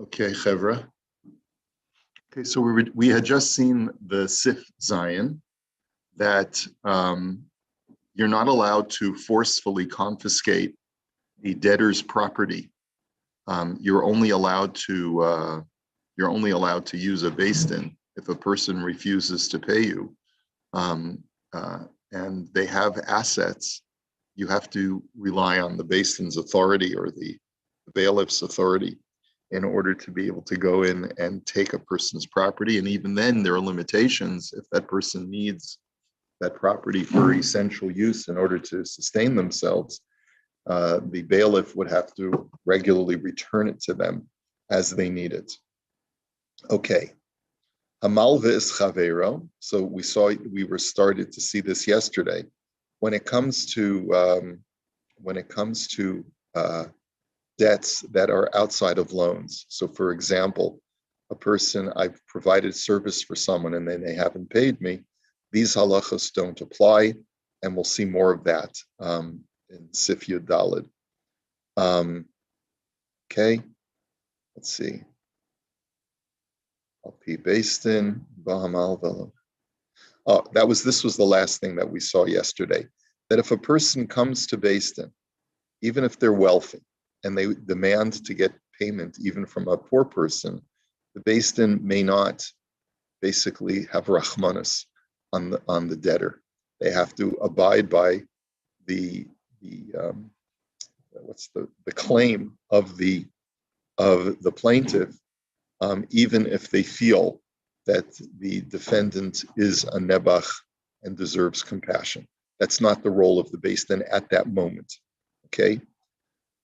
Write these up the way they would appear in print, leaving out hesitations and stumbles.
Okay, Chevra. Okay, so we had just seen the Sif Zion that you're not allowed to forcefully confiscate a debtor's property. You're only allowed to use a bastin if a person refuses to pay you, and they have assets. You have to rely on the bastin's authority or the bailiff's authority in order to be able to go in and take a person's property. And even then, there are limitations. If that person needs that property for essential use in order to sustain themselves, the bailiff would have to regularly return it to them as they need it. Okay. Hamalva is chavero. So we were started to see this yesterday. When it comes to debts that are outside of loans. So, for example, I've provided service for someone and then they haven't paid me. These halachos don't apply, and we'll see more of that in Sif Yud Daled. Okay, let's see. Al-Pi Beistin, Bahamal Velo. This was the last thing that we saw yesterday, that if a person comes to Beistin, even if they're wealthy, and they demand to get payment even from a poor person, the Beistin may not basically have rachmanis on the debtor. They have to abide by the claim of the plaintiff, even if they feel that the defendant is a nebach and deserves compassion. That's not the role of the Beistin at that moment. Okay.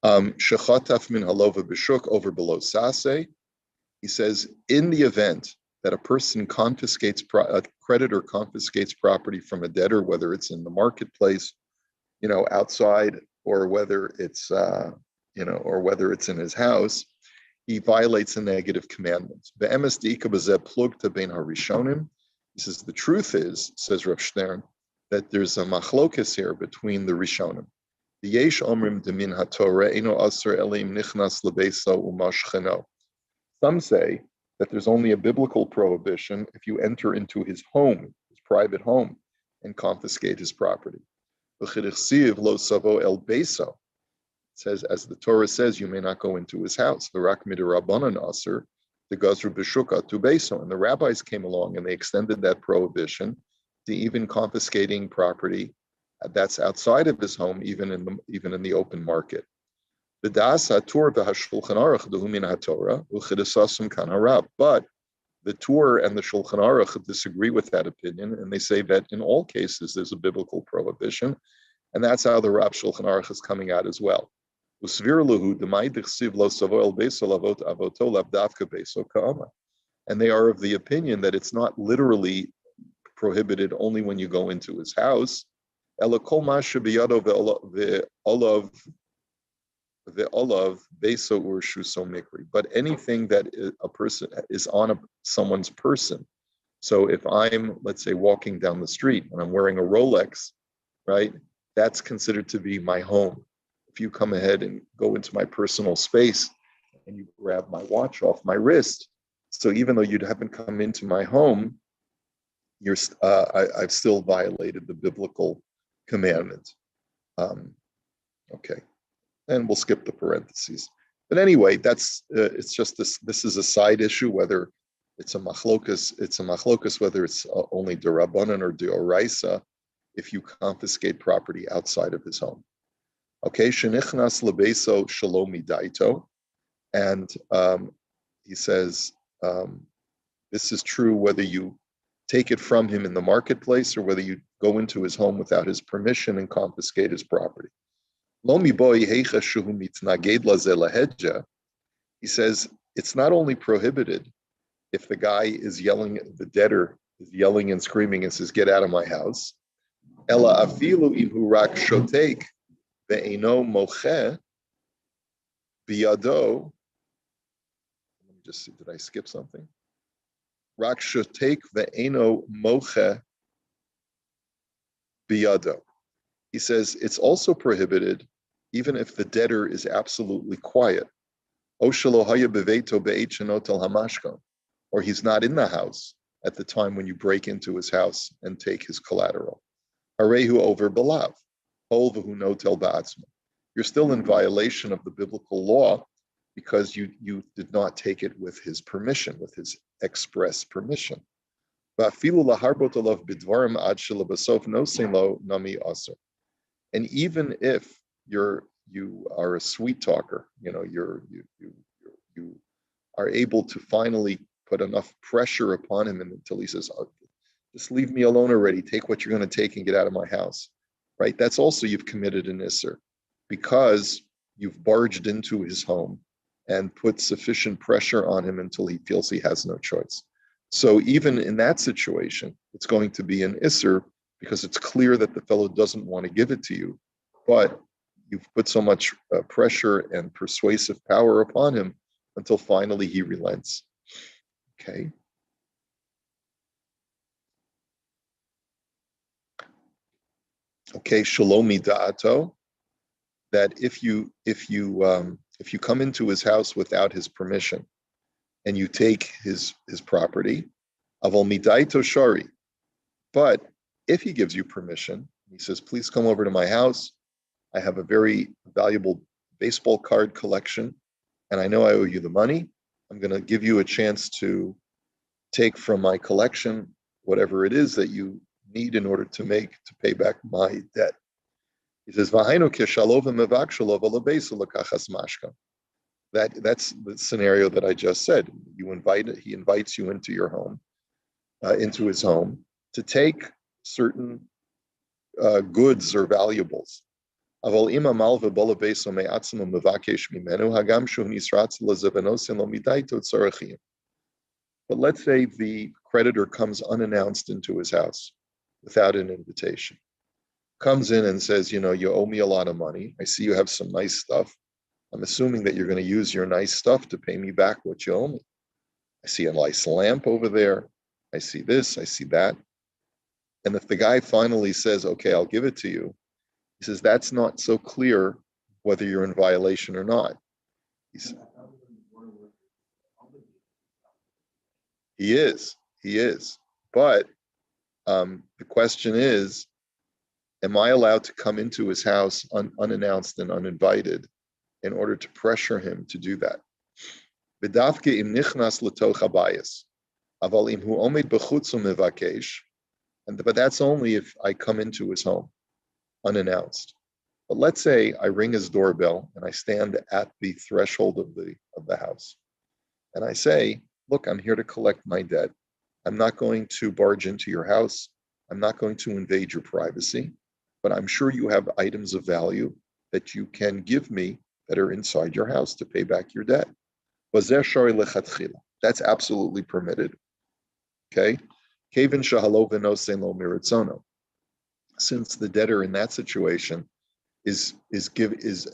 Shechataf min halova b'shuk over below sase. He says, in the event that a person a creditor confiscates property from a debtor, whether it's in the marketplace, outside, or whether it's in his house, he violates a negative commandment. Be'emes de'ika b'zeh plugta bein harishonim. He says the truth is, says Rav Stern, that there's a machlokas here between the rishonim. Yesh omrim demin haTorah eno aser elim nichnas lebeso umashcheno. Some say that there's only a biblical prohibition if you enter into his home, his private home, and confiscate his property. Lo savo el beso. It says, as the Torah says, you may not go into his house. V'rak midirabanan aser the gazru b'shuka tu beso. And the rabbis came along and they extended that prohibition to even confiscating property that's outside of his home, even in the open market. But the Tur and the Shulchan Aruch disagree with that opinion, and they say that in all cases there's a biblical prohibition, and that's how the Rab Shulchan Aruch is coming out as well. And they are of the opinion that it's not literally prohibited only when you go into his house. But anything that a person is on someone's person. So if I'm, let's say, walking down the street and I'm wearing a Rolex, right, that's considered to be my home. If you come ahead and go into my personal space and you grab my watch off my wrist, so even though you haven't come into my home, I've still violated the biblical commandment. Okay, and we'll skip the parentheses. But anyway, it's just this is a side issue, whether it's a machlokas, whether it's only derabanan or deoraisa, if you confiscate property outside of his home. Okay, shenichnas lebeso shalomi daito, and he says this is true whether you take it from him in the marketplace or whether you go into his home without his permission and confiscate his property. He says it's not only prohibited if the guy is yelling, the debtor is yelling and screaming and says, "Get out of my house." Ela afilu ihu rak shotek ve'eno moche biyado. Let me just see, did I skip something? Rak shotek ve'eno moche biyado. He says it's also prohibited even if the debtor is absolutely quiet. O shelo haya beveito be'et shenotel hamashkon, or he's not in the house at the time when you break into his house and take his collateral. Harehu over belav, hol v'hu notel ba'atzmo. You're still in violation of the biblical law because you did not take it with his permission, with his express permission. And even if you are a sweet talker, you are able to finally put enough pressure upon him until he says, oh, just leave me alone already, take what you're going to take and get out of my house, right? That's also, you've committed an isser because you've barged into his home and put sufficient pressure on him until he feels he has no choice. So even in that situation, it's going to be an isser because it's clear that the fellow doesn't want to give it to you, but you've put so much pressure and persuasive power upon him until finally he relents. Okay. Okay, shalomi da'ato, that if you come into his house without his permission and you take his property, aval midaito shari, but if he gives you permission, he says, please come over to my house. I have a very valuable baseball card collection, and I know I owe you the money. I'm going to give you a chance to take from my collection whatever it is that you need in order to pay back my debt. He says, that's the scenario that I just said. He invites you into your home, into his home, to take certain goods or valuables. But let's say the creditor comes unannounced into his house without an invitation. Comes in and says, you owe me a lot of money. I see you have some nice stuff. I'm assuming that you're going to use your nice stuff to pay me back what you owe me. I see a nice lamp over there. I see this, I see that. And if the guy finally says, okay, I'll give it to you, he says, that's not so clear whether you're in violation or not. He is. But the question is, am I allowed to come into his house unannounced and uninvited in order to pressure him to do that? But that's only if I come into his home unannounced. But let's say I ring his doorbell and I stand at the threshold of the house. And I say, look, I'm here to collect my debt. I'm not going to barge into your house. I'm not going to invade your privacy, but I'm sure you have items of value that you can give me that are inside your house to pay back your debt. That's absolutely permitted. Okay? Since the debtor in that situation is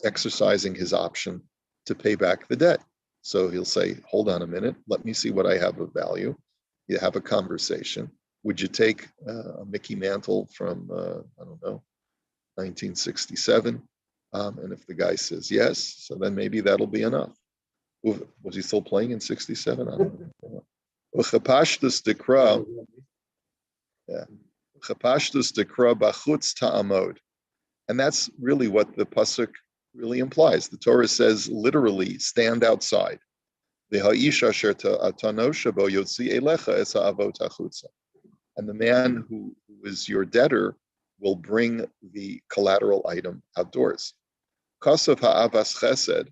exercising his option to pay back the debt. So he'll say, hold on a minute, let me see what I have of value. You have a conversation. Would you take a Mickey Mantle from, 1967? And if the guy says yes, so then maybe that'll be enough. Was he still playing in 67? I don't know. And that's really what the pasuk really implies. The Torah says literally, stand outside. And the man who is your debtor will bring the collateral item outdoors. Kasav ha'avas chesed,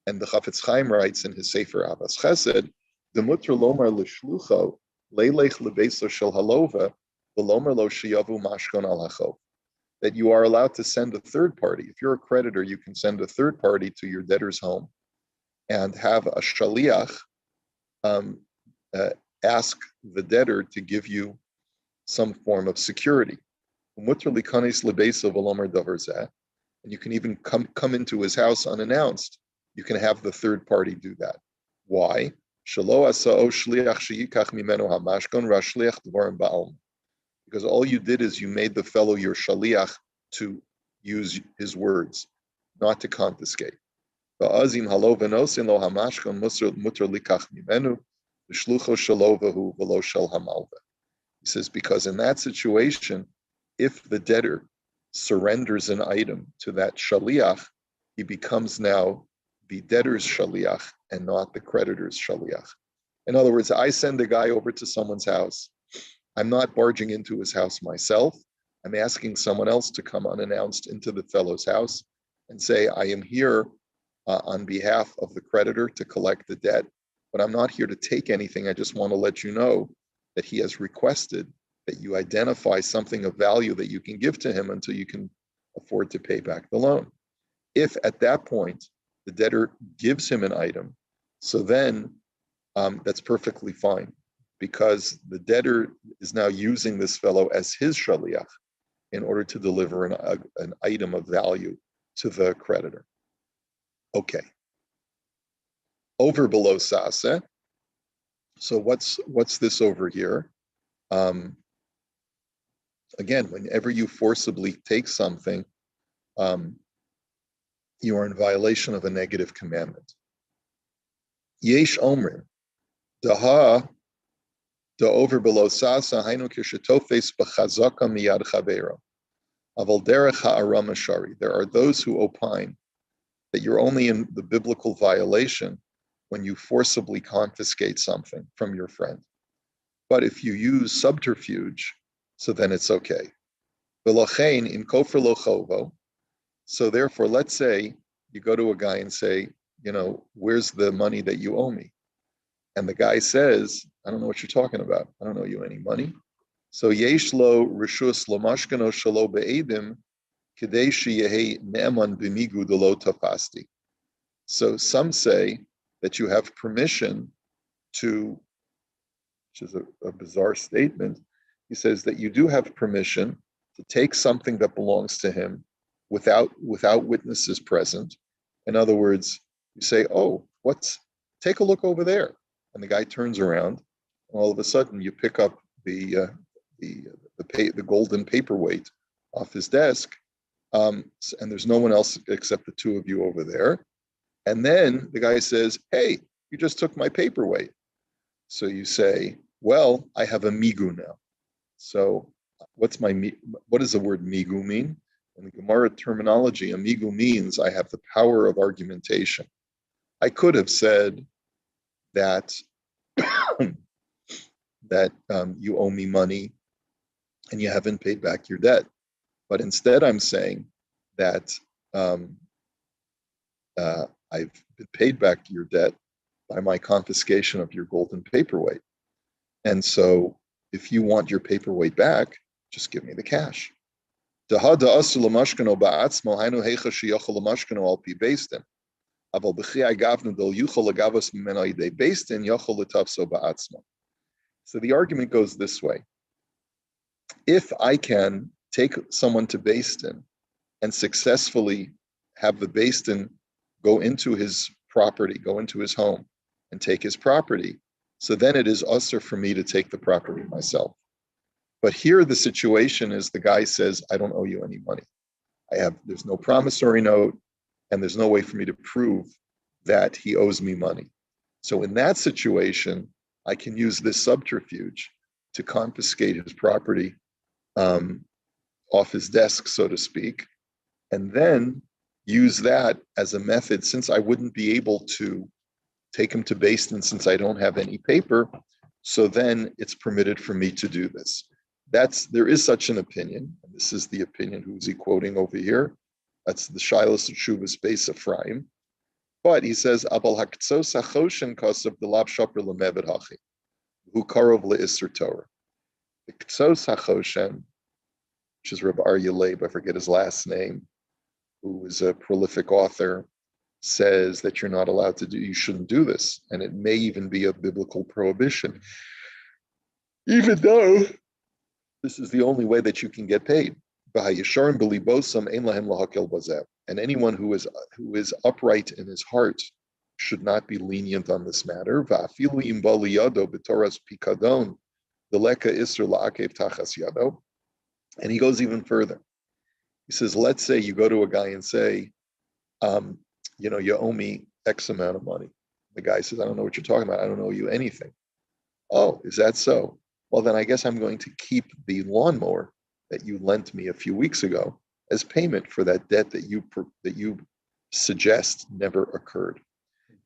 and the Chafetz Chaim writes in his Sefer Avas Chesed, Demutra lomar l'shlucho leilech lebeso shel halova v'lomar lo shiyavu mashkon al hachov. That you are allowed to send a third party. If you're a creditor, you can send a third party to your debtor's home and have a shaliach ask the debtor to give you some form of security. And you can even come into his house unannounced. You can have the third party do that. Why? Because all you did is you made the fellow your shaliach to use his words, not to confiscate. Va'azim halo v'nosin lo hamashkon mutar likach mimenu v'shlucho shelo v'hu v'lo shel hamalve. He says, because in that situation, if the debtor surrenders an item to that shaliach, he becomes now the debtor's shaliach and not the creditor's shaliach. In other words, I send a guy over to someone's house. I'm not barging into his house myself. I'm asking someone else to come unannounced into the fellow's house and say, I am here on behalf of the creditor to collect the debt, but I'm not here to take anything. I just want to let you know that he has requested that you identify something of value that you can give to him until you can afford to pay back the loan. If at that point the debtor gives him an item, so then that's perfectly fine, because the debtor is now using this fellow as his shaliach in order to deliver an item of value to the creditor. Okay. Over below sase. So what's this over here? Again, whenever you forcibly take something, you are in violation of a negative commandment. Yesh omrim, daha da over below sasa hainu kishetofes b'chazaka miyad chavero. Aval derech ha'aram ashari. There are those who opine that you're only in the biblical violation when you forcibly confiscate something from your friend. But if you use subterfuge, so then it's okay. V'lochein in kofer lo chovo. So therefore, let's say you go to a guy and say, where's the money that you owe me? And the guy says, I don't know what you're talking about. I don't owe you any money. So yesh lo rishus lo mashkano shalo be'edim kidei sheyehi ne'eman b'migu delo tafasti. So some say that you have permission to, which is a bizarre statement. He says that you do have permission to take something that belongs to him without witnesses present. In other words, you say, "Oh, take a look over there," and the guy turns around, and all of a sudden you pick up the golden paperweight off his desk, and there's no one else except the two of you over there. And then the guy says, "Hey, you just took my paperweight." So you say, "Well, I have a migu now." So what does the word migu mean? In the Gemara terminology, amigu means I have the power of argumentation. I could have said that you owe me money and you haven't paid back your debt, but instead I'm saying that I've been paid back your debt by my confiscation of your golden paperweight. And so if you want your paperweight back, just give me the cash. So the argument goes this way. If I can take someone to Beis Din and successfully have the Beis Din go into his property, go into his home and take his property, so then it is usher for me to take the property myself. But here the situation is the guy says, I don't owe you any money. There's no promissory note, and there's no way for me to prove that he owes me money. So in that situation, I can use this subterfuge to confiscate his property off his desk, so to speak, and then use that as a method, since I wouldn't be able to take him to Beis Din since I don't have any paper, so then it's permitted for me to do this. There is such an opinion, and this is the opinion who's he quoting over here. That's the Shilas Teshuvas Beis Ephraim. But he says, Abal Haktzos HaChoshen Kosav Delav Shaper L'Mevet Hachi, Hu Karov Le'Isser Torah. The Ktzos HaChoshen, which is Rabbi Aryeh Leib, I forget his last name, who is a prolific author, says that you're not allowed to you shouldn't do this, and it may even be a biblical prohibition, even though this is the only way that you can get paid. And anyone who is upright in his heart should not be lenient on this matter. And he goes even further. He says, let's say you go to a guy and say, you owe me X amount of money. The guy says, I don't know what you're talking about. I don't owe you anything. Oh, is that so? Well, then I guess I'm going to keep the lawnmower that you lent me a few weeks ago as payment for that debt that you suggest never occurred.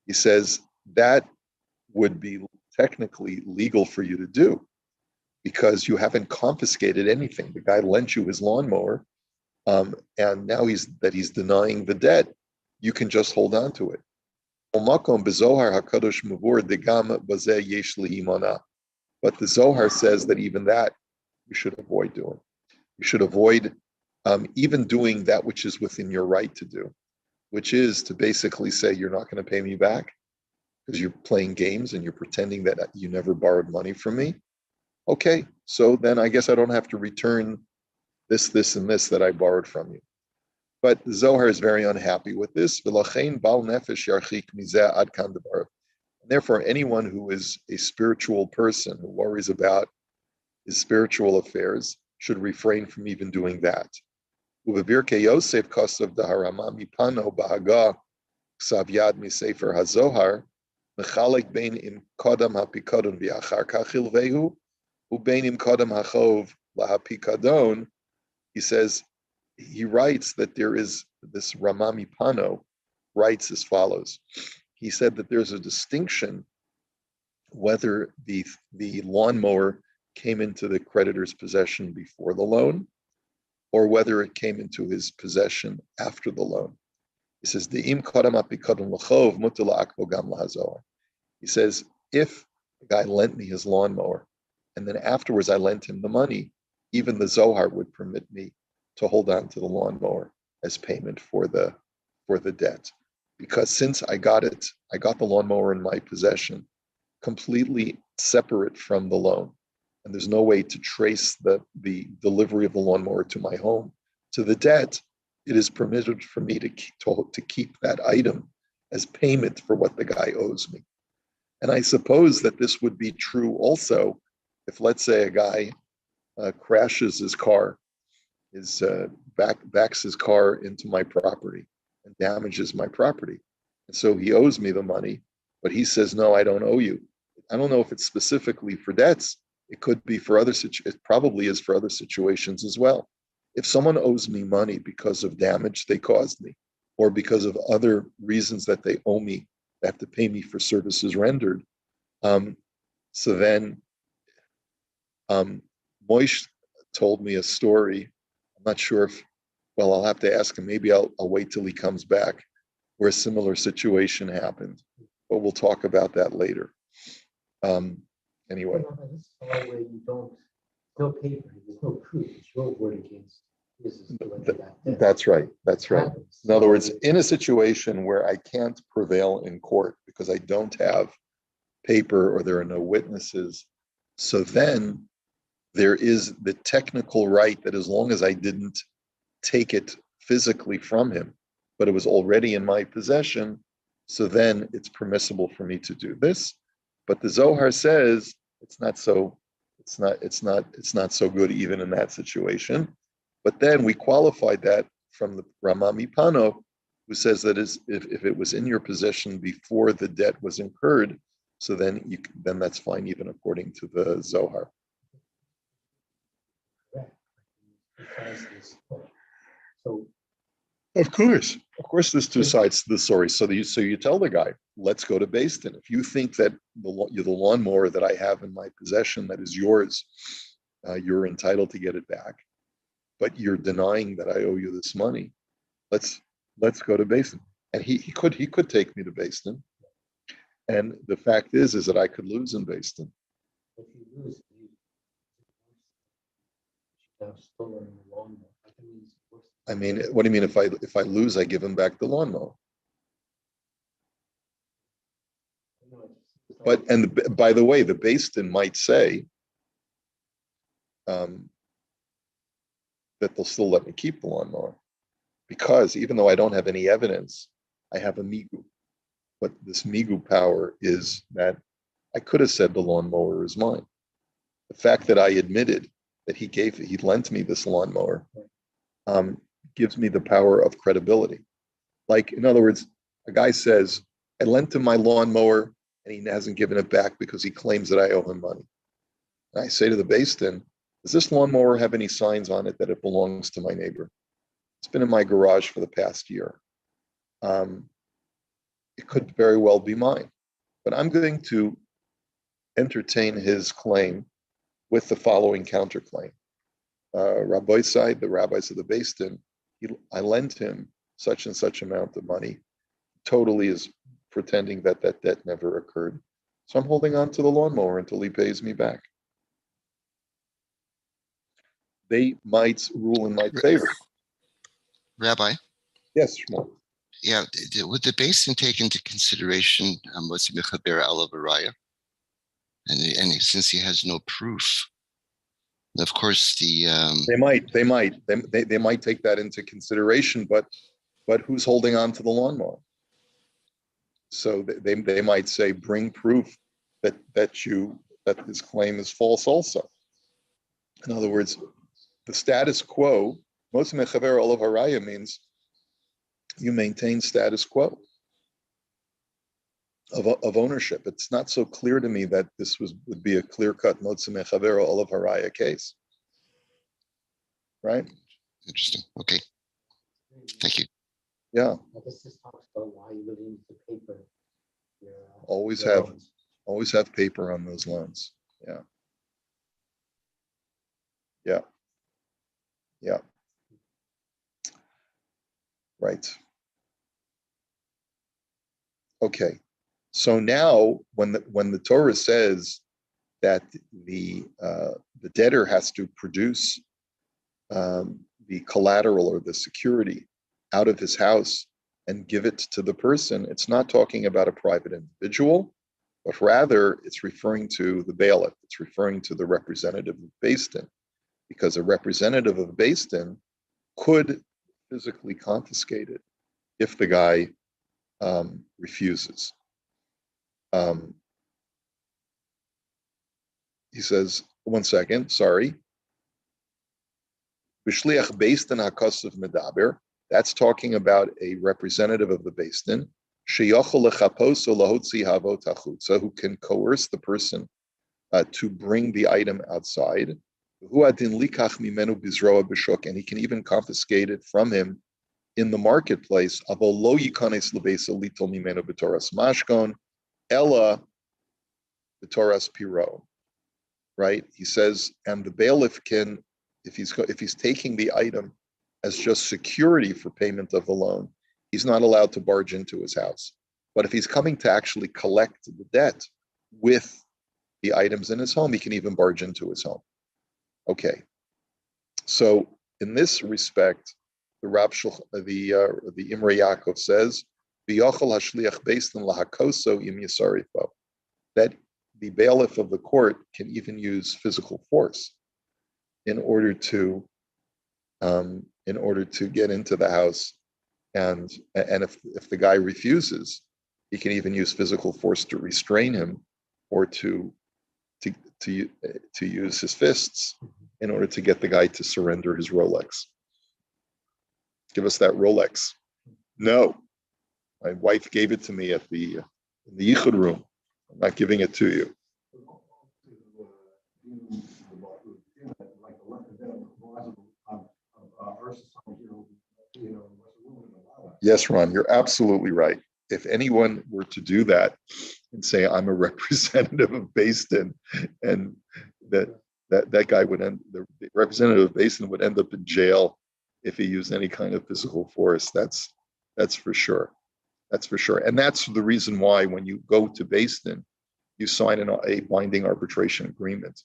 He says that would be technically legal for you to do because you haven't confiscated anything. The guy lent you his lawnmower, and now he's denying the debt. You can just hold on to it. But the Zohar says that even that you should avoid doing. You should avoid even doing that which is within your right to do, which is to basically say you're not going to pay me back because you're playing games and you're pretending that you never borrowed money from me. Okay, so then I guess I don't have to return this, and this that I borrowed from you. But the Zohar is very unhappy with this. And therefore, anyone who is a spiritual person who worries about his spiritual affairs should refrain from even doing that. He says, he writes that there is this Ramami Pano writes as follows. He said that there's a distinction whether the lawnmower came into the creditor's possession before the loan or whether it came into his possession after the loan. He says, he says, if the guy lent me his lawnmower and then afterwards I lent him the money, even the Zohar would permit me to hold on to the lawnmower as payment for the debt. Because since I got the lawnmower in my possession, completely separate from the loan. And there's no way to trace the delivery of the lawnmower to my home, to the debt. It is permitted for me to keep that item as payment for what the guy owes me. And I suppose that this would be true also if, let's say, a guy crashes his car, backs his car into my property and damages my property. And so he owes me the money, but he says, no, I don't owe you. I don't know if it's specifically for debts. It could be for it probably is for other situations as well. If someone owes me money because of damage they caused me, or because of other reasons that they owe me, they have to pay me for services rendered. So then Moish told me a story. I'm not sure I'll have to ask him. Maybe I'll wait till he comes back, where a similar situation happened. But we'll talk about that later. Anyway. Where you don't, no paper, there's no proof. It's your word against his. That's right. That's right. In other words, in a situation where I can't prevail in court because I don't have paper or there are no witnesses, so then there is the technical right that as long as I didn't take it physically from him, but it was already in my possession, so then it's permissible for me to do this. But the Zohar says it's not so good even in that situation. But then we qualified that from the Ramami Pano, who says that if it was in your possession before the debt was incurred, so then that's fine even according to the Zohar. So, Of course, there's two sides to the story. So you tell the guy, let's go to Beis Din. If you think that the lawnmower that I have in my possession that is yours, you're entitled to get it back, but you're denying that I owe you this money. Let's go to Beis Din. And he could take me to Beis Din. And the fact is that I could lose in Beis Din. if you lose, you have stolen the lawnmower. I mean, what do you mean if I lose, I give him back the lawnmower? But by the way, the Beis Din might say that they'll still let me keep the lawnmower because even though I don't have any evidence, I have a migu. But this migu power is that I could have said the lawnmower is mine. The fact that I admitted that he lent me this lawnmower gives me the power of credibility. Like, in other words, A guy says, I lent him my lawnmower and he hasn't given it back because he claims that I owe him money. And I say to the Beis Din, does this lawnmower have any signs on it that it belongs to my neighbor? It's been in my garage for the past year. It could very well be mine, but I'm going to entertain his claim with the following counterclaim. Rabbi side, the rabbis of the Beis Din, I lent him such and such amount of money, totally is pretending that that debt never occurred. So I'm holding on to the lawnmower until he pays me back. They might rule in my favor. Rabbi? Yes, Shmuel. Yeah, would the Beis Din take into consideration what's mechaber alav haraya? And since he has no proof, of course they might take that into consideration, but who's holding on to the lawnmower? So they might say, bring proof that this claim is false also. In other words, the status quo, most mechaber alav haraya means you maintain status quo of ownership. It's not so clear to me that this would be a clear-cut motzi mechaber olav haraya case, right? Interesting. Okay, thank you. Yeah. I guess this talks about why you really need the paper. Always have paper on those loans. Yeah. Yeah. Yeah. Right. Okay. So now, when the Torah says that the debtor has to produce the collateral or the security out of his house and give it to the person, it's not talking about a private individual, but rather it's referring to the bailiff. It's referring to the representative of Beis Din, because a representative of Beis Din could physically confiscate it if the guy refuses. He says, one second, sorry. B'shliach Beis Din hakasav medaber. That's talking about a representative of the Beis Din, sheyochel lechaposo lahotzi havot hachutza, who can coerce the person to bring the item outside. Hu adin likach mimenu bizroa b'shuk, and he can even confiscate it from him in the marketplace. Avol lo yikanes lebeisa litol mimenu b'toras mashkon, ella b'toras piro. Right? He says, and the bailiff can, if he's taking the item as just security for payment of the loan, he's not allowed to barge into his house. But if he's coming to actually collect the debt with the items in his home, he can even barge into his home. Okay. So in this respect, the Imrei Yaakov says, that the bailiff of the court can even use physical force in order to get into the house, and if the guy refuses, he can even use physical force to restrain him, or to use his fists in order to get the guy to surrender his Rolex. Give us that Rolex. No, my wife gave it to me in the Yichud room. I'm not giving it to you. Yes, Ron, you're absolutely right. If anyone were to do that and say, I'm a representative of Beis Din, and that guy would the representative of Beis Din would end up in jail if he used any kind of physical force. That's for sure. That's for sure. And that's the reason why when you go to Beis Din, you sign a binding arbitration agreement.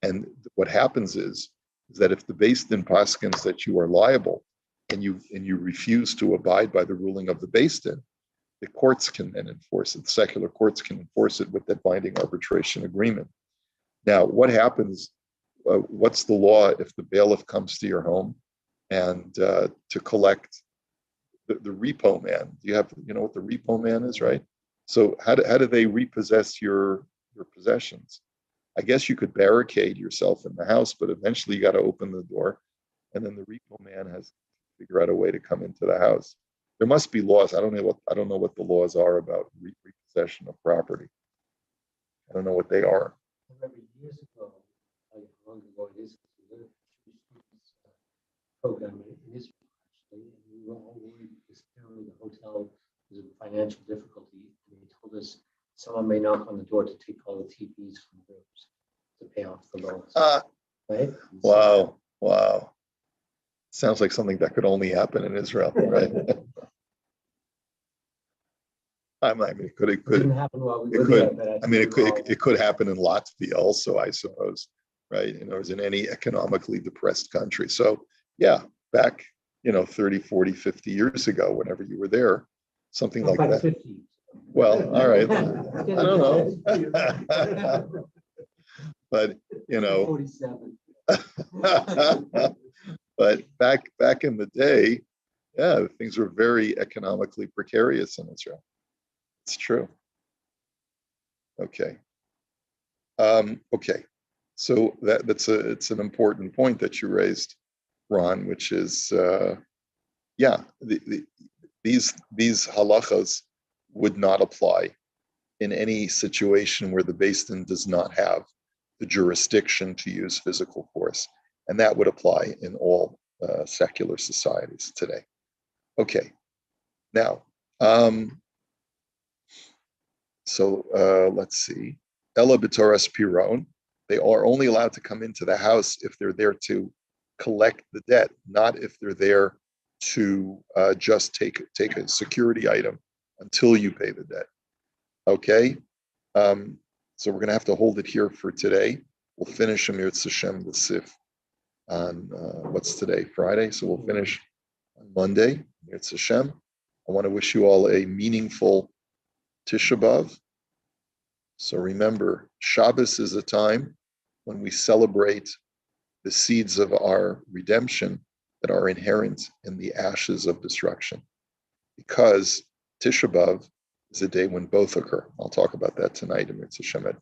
And what happens is that if the Beis Din paskins that you are liable and you refuse to abide by the ruling of the Beis Din, the courts can then enforce it. The secular courts can enforce it with that binding arbitration agreement. Now, what happens? What's the law if the bailiff comes to your home and to collect the repo man? You know what the repo man is, right? So how do they repossess your possessions? I guess you could barricade yourself in the house, but eventually you got to open the door, and then the repo man has to figure out a way to come into the house. There must be laws. I don't know what the laws are about repossession of property. I don't know what they are. I remember years ago, how long ago it is, we did a students program in Israel, actually, and we were all worried because apparently the hotel was in financial difficulty, and they told us someone may knock on the door to take all the TVs from the rooms to pay off the loans. Right? Wow. Sounds like something that could only happen in Israel, right? I mean, it could. It didn't happen while we It were could. there, but I mean, it could happen in Latvia also, I suppose, right? Or in any economically depressed country. So, yeah, back, 30, 40, 50 years ago, whenever you were there, something like that. 50. Well, all right. I don't know. But, 47. but back in the day, yeah, things were very economically precarious in Israel. It's true. Okay. Okay. So it's an important point that you raised, Ron, which is these halachas would not apply in any situation where the Beis Din does not have the jurisdiction to use physical force, and that would apply in all secular societies today. Okay. Now, let's see. Ella b'toras piron. They are only allowed to come into the house if they're there to collect the debt, not if they're there to just take a security item until you pay the debt. Okay. So we're going to have to hold it here for today. We'll finish Amir Tzashem the Sif on what's today, Friday. So we'll finish on Monday. Amir Tzashem. I want to wish you all a meaningful Tisha B'Av. So remember, Shabbos is a time when we celebrate the seeds of our redemption that are inherent in the ashes of destruction. Because Tisha B'Av is a day when both occur. I'll talk about that tonight in Mitzvah Shemet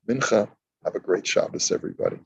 Mincha. Have a great Shabbos, everybody.